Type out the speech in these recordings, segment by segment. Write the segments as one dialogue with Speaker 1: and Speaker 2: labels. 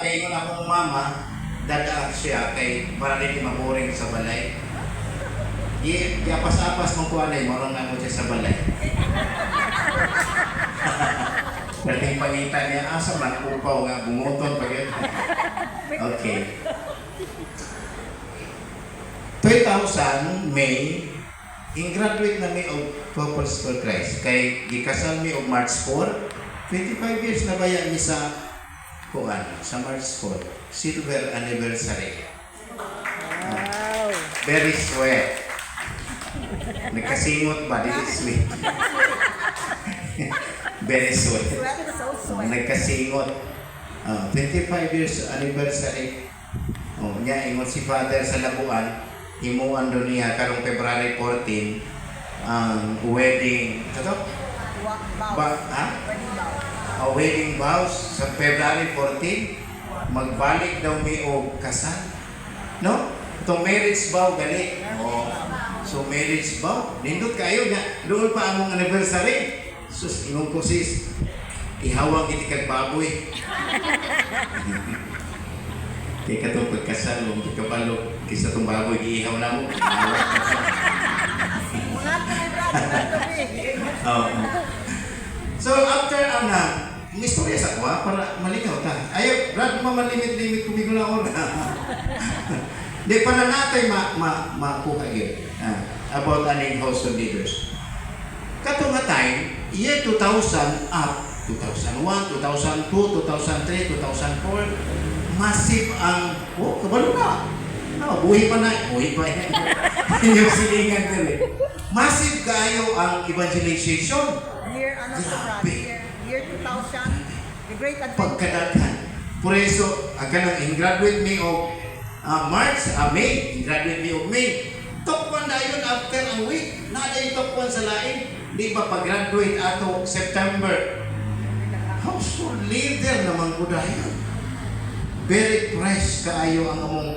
Speaker 1: Kaya ko akong mama, dadaan siya kay para rin maboring sa balay. Iapas-apas mong kuwanay, marong na mo siya sa balay. Dating pangitan niya, asa man upaw nga, bumuton pa yun. Okay. 2000, May, in-graduate na mi of Couples for Christ. Kay gikasal mi of March 4, 25 years na baya mi sa kuan, sa March 4, silver anniversary.
Speaker 2: Wow!
Speaker 1: Very sweet. Nagkasingot ba? This is sweet. Very sweet.
Speaker 2: Sweat is so sweat.
Speaker 1: Nagkasingot. 25 years anniversary. Niya, ingon si Father sa Labuan, himuan doon niya karong February 14, ang wedding, ito?
Speaker 2: Wedding vows.
Speaker 1: Wedding vows sa February 14, magbalik daw mi o kasal. No? Itong marriage vow, gali. So marriage vow, nindot kayo nga. Doon pa among anniversary. Sus, ingon ko sis, ihawang iti kag baboy. Kaya ka itong pagkasal, huwag kapalo, kisa itong baboy, iihaw na mo. So after ang istorya sa kuha, para malinaw ta. Ayaw, Brad, mamalimit-limit kumigo na oras. Di pa na natin makuha yun. About aning house of leaders. Kato nga time, year 2000 up, 2001, 2002, 2003, 2004, massive ang, kabalo na. Buhay pa na. Buhay pa yan. Yung silingan ko rin. Massive kayo ang evangelization.
Speaker 2: Year 2000, the great adventure.
Speaker 1: Pagkadaghan. Por eso, agad ang in-graduate me of May. In-graduate me of May. Top 1 na yun after a week. Nada yung top 1 sa lain. Di ba pag-graduate ato September? Household leader naman ko dahil. Very fresh kaayo ang among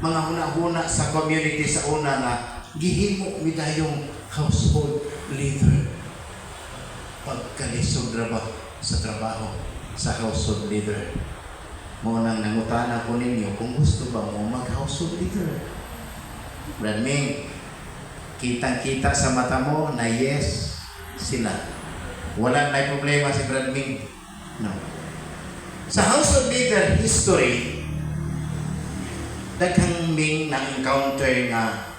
Speaker 1: mga huna-huna sa community sa una nga gihimo mi dayong household leader. Pagkalisod sa trabaho sa household leader. Mo nang nangutana ko ninyo kung gusto ba mo mag-household leader. Brad Ming, kitang-kita sa mata mo na yes sila. Wala na problema si Brad Ming. No. Sa household leader history, daghang Ming na-encounter nga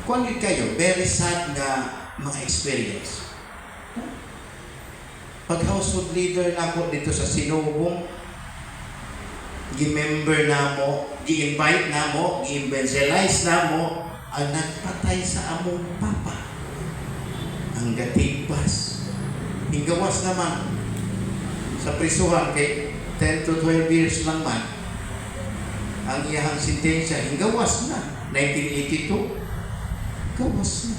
Speaker 1: kung kayo, very sad nga mga experience. Pag household leader na ako dito sa Sinubong, gi-member na mo, gi-invite na mo, gi-evangelize na mo, ang nagpatay sa among papa. Ang gatigbas. Hingawas naman sa prisuhan kay 10 to 12 years lang man. Ang iyahang sentensya, hingawas na. 1982. Gawas na.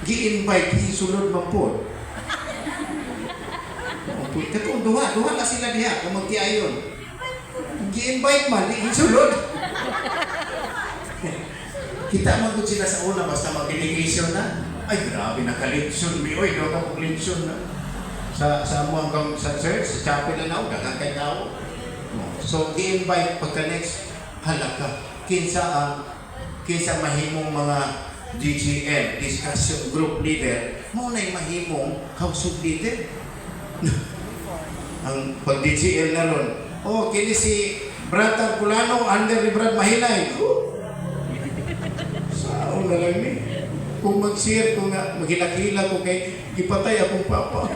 Speaker 1: Gi-invite, hisulod man po. Katong duha na sila diha kung magtiayon. Gi-invite man, hisulod. Kita man kung sila sa una basta mag-delegation na. Ay, grabe na ka-leksyon. Oy, daw ka leksyon na. Sa mo hanggang sa church, sa chapel na ako, dagang kay tao. So, gi-invite pagka-next, halaka. Kinsa mahimong mga DGL, discussion group leader, mo na'y mahimong household leader. Ang pag-DGL na ron, kini si Brad Tarpulano, under ni Brad Mahilay. Sao na lang ni. Kung mag-share ko nga, maghilak-hila ko kay ipatay akong papa.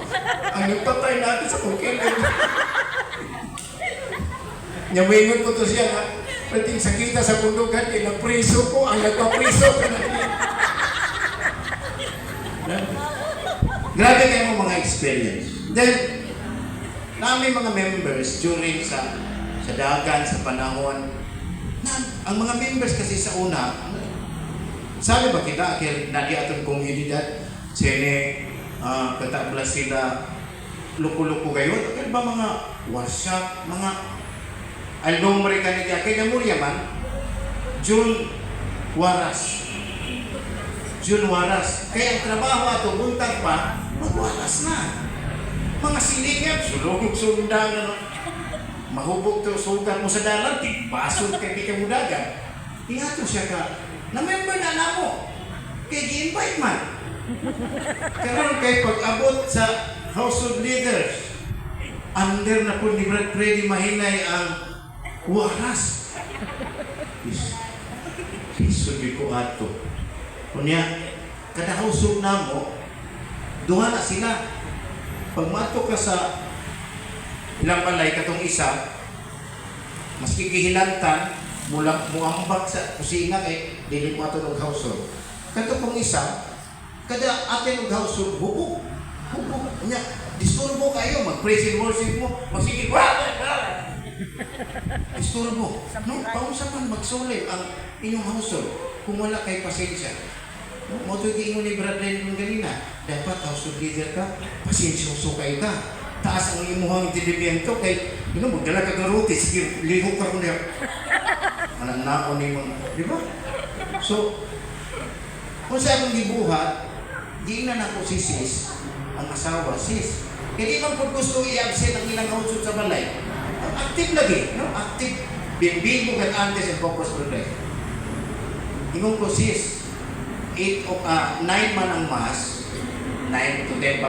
Speaker 1: Ang nagpatay natin sa kukilig. Nyamingon ko to siya nga, pating sakita sa pundugan, kaya napriso ko, ang nagpapriso ko na niya. Grabe kayo mga experience. Then, namin mga members during sa dagan, sa panahon, ang mga members kasi sa una, sabi ba kita, kaya nadi atong komunidad, sine, katabla sila, luko-luko kayo, kaya ba mga workshop, mga alumbre ka niya, kaya namurya man, June Waras. Kaya ang trabaho ato, buntag pa, magwaras na. Mga silingap, sulong-sundang, mahubog to sugat mo sa dalan, basod kay di ka mudagan. Iyato siya ka, na-member na namo. Kaya gi-invite man. Karon kay pag-abot sa House of Leaders, under na po ni Brad Freddy Mahinay ang waras. Isubi ko ato. Kunya, kada House of namo, duha na sila. Pag mato ka sa ilang balay katong isa, mas kikihilantan, mula muambak sa kusina kay dili mo ato ng household. Kato pong isa, kada atin ng household, hubog. Hubog. Nya, disturbo kayo, mag-praise and worship mo, magsige, disturbo. No, paunsa man magsulit ang inyong household kung wala kay pasensya. No, mo ito yung ni Brad Len ganina, dapat household leader ka, pasensyoso kayo ka. Taas ang imuhang entendimiento kay, magdala ka garuti, sige, liho ka kung niya. Anong naon ni mo, di ba? So, kung sa akong gibuhat, di na ako si sis, ang asawa, sis. Kaya di man po gusto i-absent ang ilang household sa balay. Active lagi, no? Active. Binbing mo kan antes and focus for life. Ingon ko sis, 9 man ang mass, 9 to 10